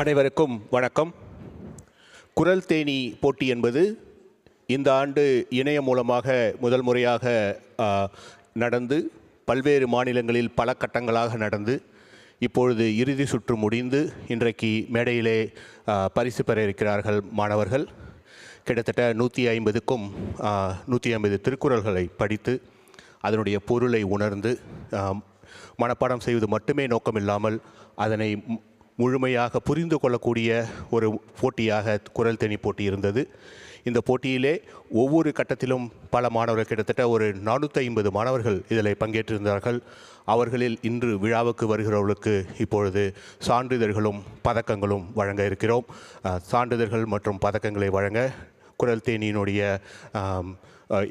அனைவருக்கும் வணக்கம். குரல் தேனி போட்டி என்பது இந்த ஆண்டு இணையம் மூலமாக முதல் முறையாக நடந்து பல்வேறு மாநிலங்களில் பல கட்டங்களாக நடந்து இப்பொழுது இறுதி சுற்று முடிந்து இன்றைக்கு மேடையிலே பரிசு பெற இருக்கிறார்கள் மாணவர்கள். கிட்டத்தட்ட 150க்கும் 150 திருக்குறள்களை படித்து அதனுடைய பொருளை உணர்ந்து மனப்பாடம் செய்வது மட்டுமே நோக்கமில்லாமல் அதனை முழுமையாக புரிந்து கொள்ளக்கூடிய ஒரு போட்டியாக குரல் தேனி போட்டி இருந்தது. இந்த போட்டியிலே ஒவ்வொரு கட்டத்திலும் பல மாணவர்கள், கிட்டத்தட்ட ஒரு 450 மாணவர்கள் இதில் பங்கேற்றிருந்தார்கள். அவர்களில் இன்று விழாவுக்கு வருகிறவர்களுக்கு இப்பொழுது சான்றிதழ்களும் பதக்கங்களும் வழங்க இருக்கிறோம். சான்றிதழ்கள் மற்றும் பதக்கங்களை வழங்க குரல் தேனியினுடைய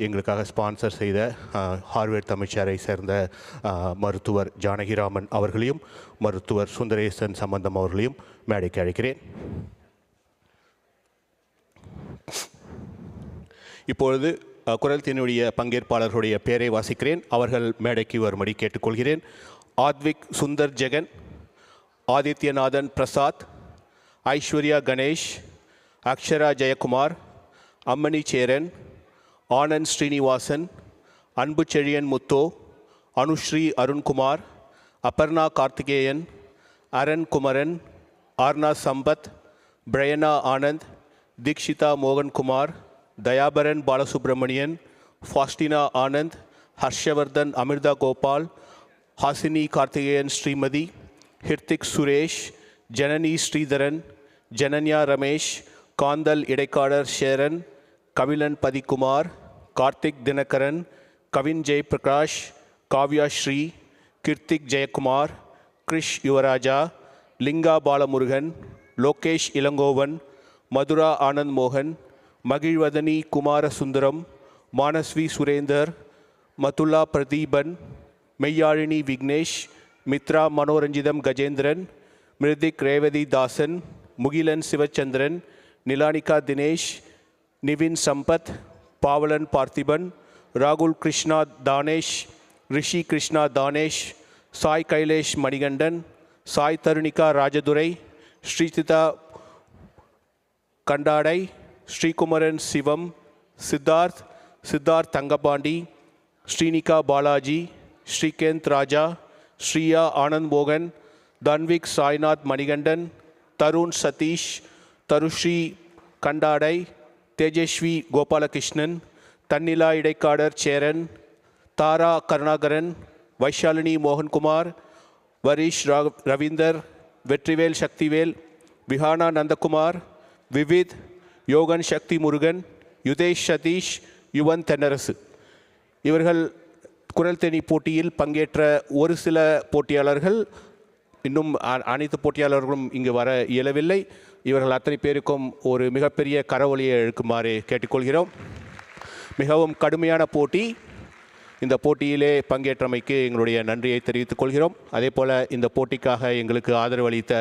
எங்களுக்காக ஸ்பான்சர் செய்த ஹார்வர்ட் தமிழ்ச்சாரை சேர்ந்த மருத்துவர் ஜானகிராமன் அவர்களையும் மருத்துவர் சுந்தரேசன் சம்பந்தம் அவர்களையும் மேடைக்கு அழைக்கிறேன். இப்பொழுது குரல் தேனியுடைய பங்கேற்பாளர்களுடைய பெயரை வாசிக்கிறேன். அவர்கள் மேடைக்கு வரும்படி கேட்டுக்கொள்கிறேன். ஆத்விக் சுந்தர் ஜெகன், ஆதித்யநாதன் பிரசாத், ஐஸ்வர்யா கணேஷ், அக்ஷரா ஜெயக்குமார், அம்மணி சேரன், ஆனந்த் ஸ்ரீனிவாசன், அன்பு செழியன் முத்தோ, அனுஸ்ரீ அருண்குமார், அபர்ணா கார்த்திகேயன், அரண் குமரன், ஆர்னா சம்பத், பிரயனா ஆனந்த், தீக்ஷிதா மோகன்குமார், தயாபரன் பாலசுப்ரமணியன், ஃபாஸ்டினா ஆனந்த், ஹர்ஷவர்தன் அமிர்தா கோபால், ஹாசினி கார்த்திகேயன் ஸ்ரீமதி, ஹிர்திக் சுரேஷ், ஜனனி ஸ்ரீதரன், ஜனன்யா ரமேஷ், காந்தல் இடைக்காடர் ஷேரன், கவிலன் பதிக்குமார், கார்த்திக் தினகரன், கவின் ஜெயபிரகாஷ், காவ்யா ஸ்ரீ, கிருத்திக் ஜெயக்குமார், கிரிஷ் யுவராஜா, லிங்கா பாலமுருகன், லோகேஷ் இளங்கோவன், மதுரா ஆனந்த் மோகன், மகிழ்வதனி குமாரசுந்தரம், மானஸ்வி சுரேந்தர், மதுல்லா பிரதீபன், மெய்யாழினி விக்னேஷ், மித்ரா மனோரஞ்சிதம் கஜேந்திரன், மிருதிக் ரேவதி தாசன், முகிலன் சிவச்சந்திரன், நிலானிகா தினேஷ், நிவின் சம்பத், பாவலன் பார்த்திபன், ராகுல் கிருஷ்ணா தானேஷ், ரிஷி கிருஷ்ணா தானேஷ், சாய் கைலேஷ் மணிகண்டன், சாய் தருணிகா ராஜதுரை, ஸ்ரீதிதா கண்டாடை, ஸ்ரீகுமரன் சிவம், சித்தார்த் தங்கபாண்டி, ஸ்ரீனிகா பாலாஜி, ஸ்ரீகேந்த் ராஜா, ஸ்ரீயா ஆனந்த் மோகன், தன்விக் சாய்நாத் மணிகண்டன், தருண் சதீஷ், தருஸ்ரீ கண்டாடை, தேஜஸ்வி கோபாலகிருஷ்ணன், தன்னிலா இடைக்காடர் சேரன், தாரா கருணாகரன், வைஷாலினி மோகன்குமார், வரீஷ் ரவீந்தர், வெற்றிவேல் சக்திவேல், விஹானா நந்தகுமார், விவித், யோகன் சக்தி முருகன், யுதேஷ் சதீஷ், யுவன் தென்னரசு. இவர்கள் குரல் தேனி போட்டியில் பங்கேற்ற ஒரு சில போட்டியாளர்கள், இன்னும் அனைத்து போட்டியாளர்களும் இங்கு வர இயலவில்லை. இவர்கள் அத்தனை பேருக்கும் ஒரு மிகப்பெரிய கரவொலியை எழுக்குமாறு கேட்டுக்கொள்கிறோம். மிகவும் கடுமையான போட்டி. இந்த போட்டியிலே பங்கேற்றமைக்கு எங்களுடைய நன்றியை தெரிவித்துக் கொள்கிறோம். அதே போல் இந்த போட்டிக்காக எங்களுக்கு ஆதரவு அளித்த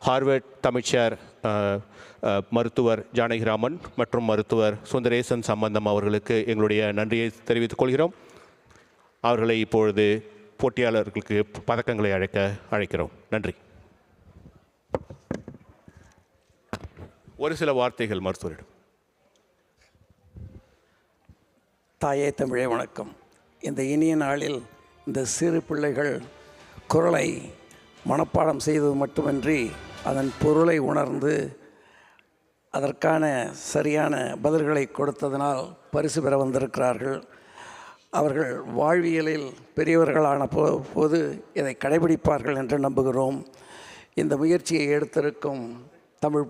ஹார்வர்ட் தமிழ்ச்சார் மருத்துவர் ஜானகிராமன் மற்றும் மருத்துவர் சுந்தரேசன் சம்பந்தம் அவர்களுக்கு எங்களுடைய நன்றியை தெரிவித்துக் கொள்கிறோம். அவர்களை இப்பொழுது போட்டியாளர்களுக்கு பதக்கங்களை அழைக்கிறோம். நன்றி. ஒரு சில வார்த்தைகள் மருத்துவரிடம். தாயே தமிழே வணக்கம். இந்த இனிய நாளில் இந்த சிறு பிள்ளைகள் குரலை மனப்பாடம் செய்தது மட்டுமின்றி அதன் பொருளை உணர்ந்து அதற்கான சரியான பதில்களை கொடுத்ததனால் பரிசு பெற வந்திருக்கிறார்கள். அவர்கள் வாழ்வியலில் பெரியவர்களான போது இதை கடைபிடிப்பார்கள் என்று நம்புகிறோம். இந்த முயற்சியை எடுத்திருக்கும் தமிழ்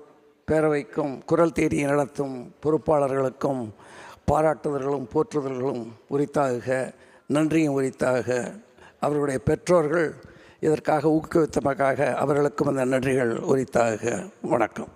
பேரவைக்கும் குரல் தேனி நடத்தும் பொறுப்பாளர்களுக்கும் பாராட்டுதல்களும் போற்றுதல்களும் உரித்தாக, நன்றியும் உரித்தாக. அவர்களுடைய பெற்றோர்கள் இதற்காக ஊக்குவித்தமைக்காக அவர்களுக்கும் அந்த நன்றிகள் உரித்தாக. வணக்கம்.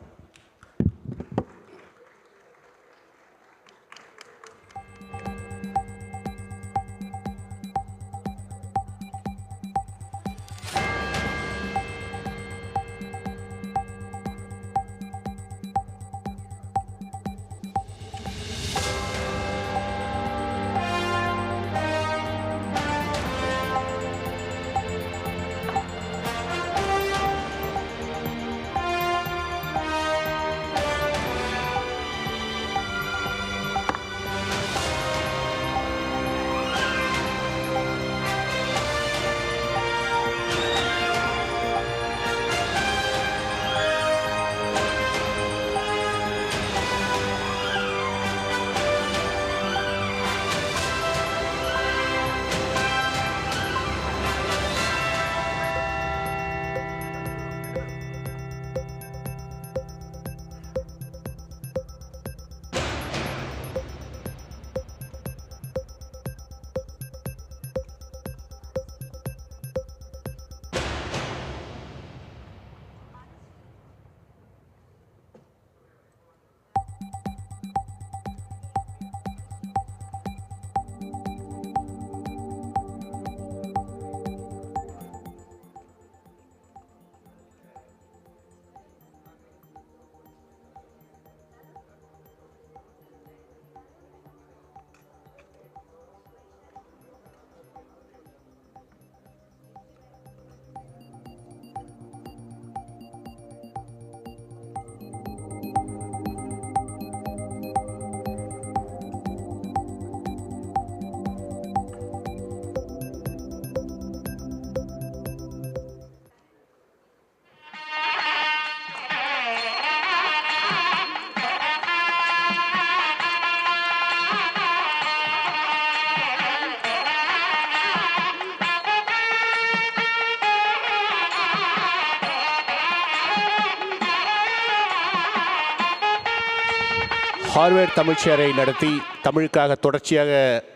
ஹார்வர்ட் தமிழ்ச்சேரை நடத்தி தமிழுக்காக தொடர்ச்சியாக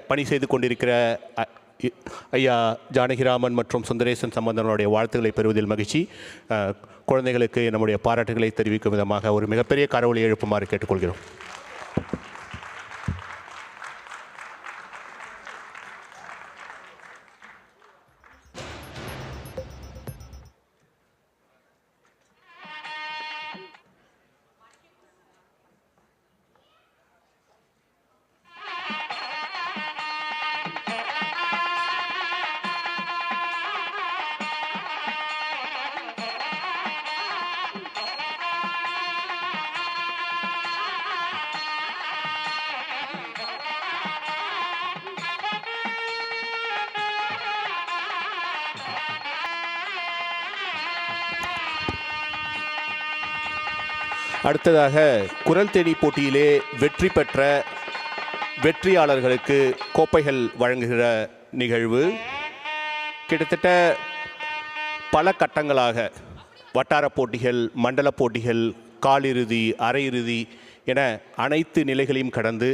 பணி செய்து கொண்டிருக்கிற ஐயா ஜானகிராமன் மற்றும் சுந்தரேசன் சம்பந்தனுடைய வாழ்த்துக்களை பெறுவதில் மகிழ்ச்சி. குழந்தைகளுக்கு நம்முடைய பாராட்டுகளை தெரிவிக்கும் விதமாக ஒரு மிகப்பெரிய கரவொலி எழுப்புமாறு கேட்டுக்கொள்கிறோம். அடுத்ததாக குரல் தேனி போட்டியிலே வெற்றி பெற்ற வெற்றியாளர்களுக்கு கோப்பைகள் வழங்குகிற நிகழ்வு. கிட்டத்தட்ட பல கட்டங்களாக வட்டார போட்டிகள், மண்டல போட்டிகள், காலிறுதி, அரையிறுதி என அனைத்து நிலைகளையும் கடந்து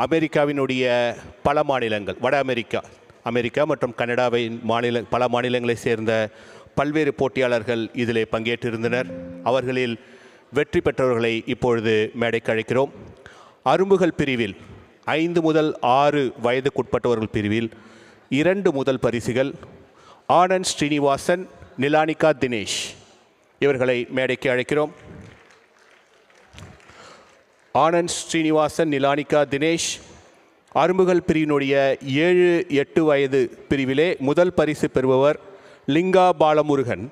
அமெரிக்காவினுடைய பல மாநிலங்கள், வட அமெரிக்கா மற்றும் கனடாவின் பல மாநிலங்களை சேர்ந்த பல்வேறு போட்டியாளர்கள் இதிலே பங்கேற்றிருந்தனர். அவர்களில் வெற்றி பெற்றவர்களை இப்பொழுது மேடைக்கு அழைக்கிறோம். அரும்புகள் பிரிவில் 5 முதல் 6 வயதுக்குட்பட்டவர்கள் பிரிவில் 2 முதல் பரிசுகள் ஆனந்த் ஸ்ரீனிவாசன், நிலானிகா தினேஷ் இவர்களை மேடைக்கு அழைக்கிறோம். ஆனந்த் ஸ்ரீனிவாசன், நிலானிகா தினேஷ் அரும்புகள் பிரிவினுடைய 7-8 வயது பிரிவிலே முதல் பரிசு பெறுபவர் லிங்கா பாலமுருகன்,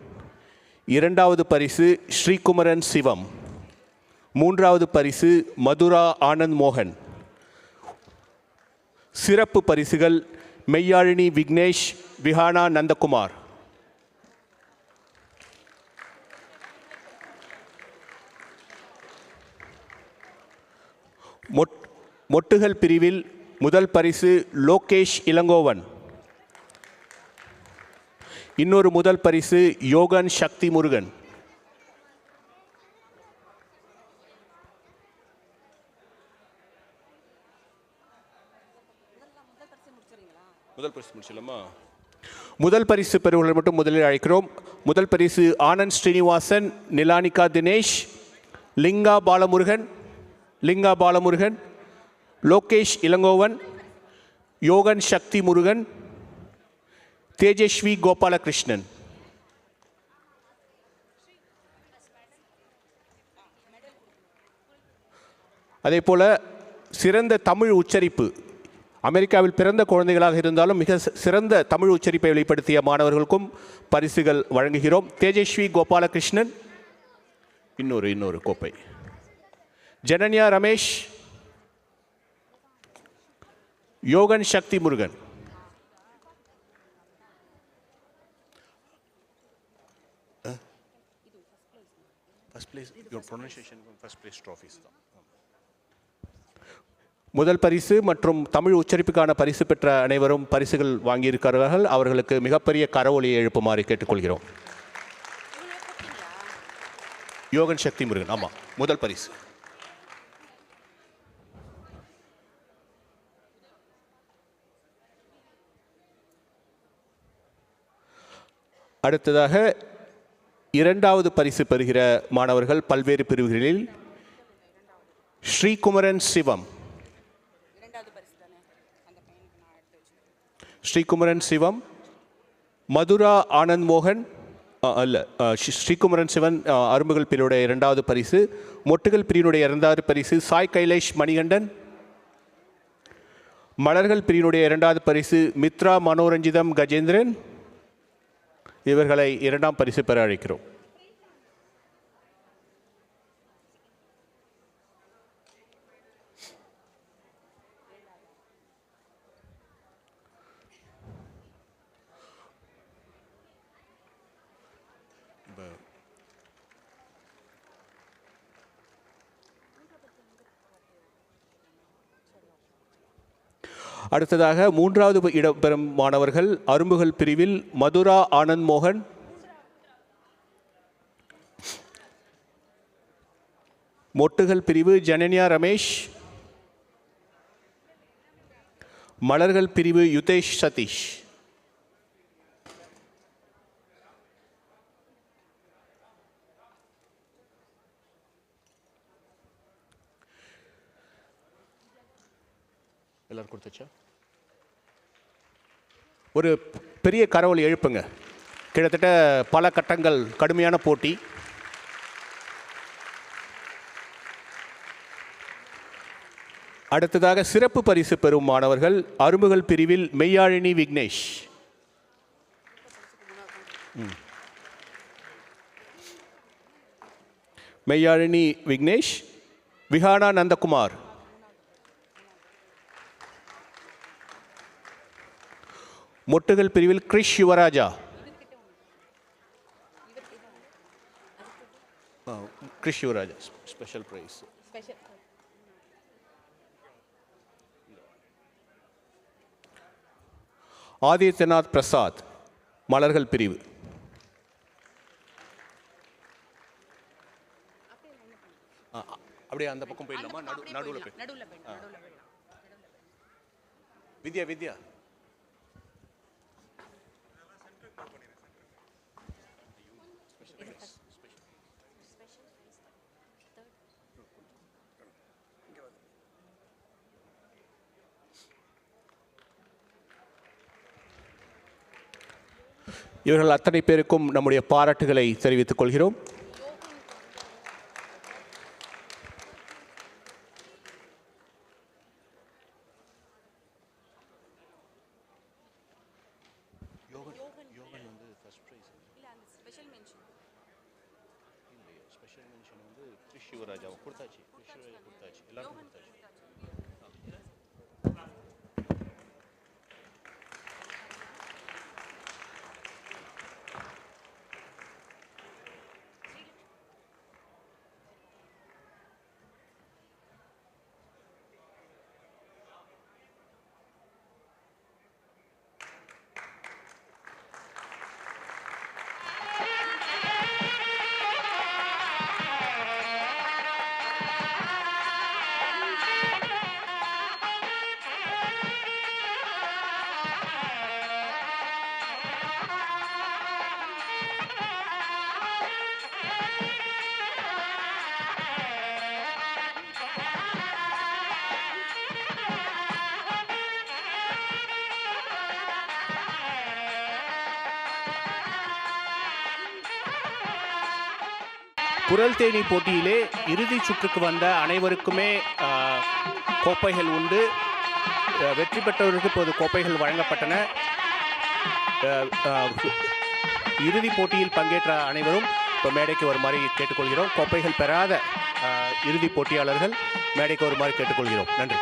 2வது பரிசு ஸ்ரீகுமரன் சிவம், 3வது பரிசு மதுரா ஆனந்த் மோகன். சிறப்பு பரிசுகள் மெய்யாழினி விக்னேஷ், விஹானா நந்தகுமார். மொட்டுகள் பிரிவில் முதல் பரிசு லோகேஷ் இளங்கோவன், இன்னொரு முதல் பரிசு யோகன் சக்தி முருகன். முதல் பரிசு பெறுவர்கள் மட்டும் முதலில் அழைக்கிறோம். முதல் பரிசு ஆனந்த் ஸ்ரீனிவாசன், நிலானிகா தினேஷ், லிங்கா பாலமுருகன், லோகேஷ் இளங்கோவன், யோகன் சக்தி முருகன், தேஜஸ்வி கோபாலகிருஷ்ணன். அதே போல சிறந்த தமிழ் உச்சரிப்பு, அமெரிக்காவில் பிறந்த குழந்தைகளாக இருந்தாலும் மிக சிறந்த தமிழ் உச்சரிப்பை வெளிப்படுத்திய மாணவர்களுக்கும் பரிசுகள் வழங்குகிறோம். தேஜஸ்வி கோபாலகிருஷ்ணன் இன்னொரு கோப்பை. ஜனன்யா ரமேஷ், யோகன் சக்தி முருகன். முதல் பரிசு மற்றும் தமிழ் உச்சரிப்புக்கான பரிசு பெற்ற அனைவரும் பரிசுகள் வாங்கியிருக்கிறார்கள். அவர்களுக்கு மிகப்பெரிய கரவொலியை எழுப்புமாறு கேட்டுக்கொள்கிறோம். யோகன் சக்தி முருகன், ஆமாம், முதல் பரிசு. அடுத்ததாக 2வது பரிசு பெறுகிற மாணவர்கள் பல்வேறு பிரிவுகளில் ஸ்ரீகுமரன் சிவம், மதுரா ஆனந்த் மோகன், ஸ்ரீகுமரன் சிவன் அரும்புகள் பிரிவுடைய 2வது பரிசு. மொட்டுகள் பிரிவினுடைய 2வது பரிசு சாய் கைலேஷ் மணிகண்டன். மலர்கள் பிரிவினுடைய 2வது பரிசு மித்ரா மனோரஞ்சிதம் கஜேந்திரன். இவர்களை 2ஆம் பரிசு பெற அழைக்கிறோம். அடுத்ததாக 3வது இடம் பெறும் மாணவர்கள் அரும்புகள் பிரிவில் மதுரா ஆனந்த் மோகன், மொட்டுகள் பிரிவு ஜனன்யா ரமேஷ். மலர்கள் பிரிவு யுதேஷ் சதீஷ். எல்லாரும் கொடுத்துச்சா? ஒரு பெரிய கரவொலி எழுப்புங்க. கிட்டத்தட்ட பல கட்டங்கள், கடுமையான போட்டி. அடுத்ததாக சிறப்பு பரிசு பெறும் மாணவர்கள் அரும்புகள் பிரிவில் மெய்யாழினி விக்னேஷ். மெய்யாழினி விக்னேஷ். விஹானா நந்தகுமார். மொட்டுகள் பிரிவில் கிரிஷ் யுவராஜா. கிரிஷ் யுவராஜா ஸ்பெஷல் பிரைஸ். ஆதித்யநாத் பிரசாத். மலர்கள் பிரிவு. அப்படியே அந்த பக்கம் போயிடலாமா? நடுவில் போய் வித்யா வித்யா. இவர்கள் அத்தனை பேருக்கும் நம்முடைய பாராட்டுகளை தெரிவித்துக் கொள்கிறோம். குரல் தேனி போட்டியிலே இறுதி சுற்றுக்கு வந்த அனைவருக்குமே கோப்பைகள் உண்டு. வெற்றி பெற்றவர்களுக்கு இப்போது கோப்பைகள் வழங்கப்பட்டன. இறுதிப் போட்டியில் பங்கேற்ற அனைவரும் இப்போ மேடைக்கு வருமாறு கேட்டுக்கொள்கிறோம். கோப்பைகள் பெறாத இறுதிப் போட்டியாளர்கள் மேடைக்கு வருமாறு கேட்டுக்கொள்கிறோம். நன்றி.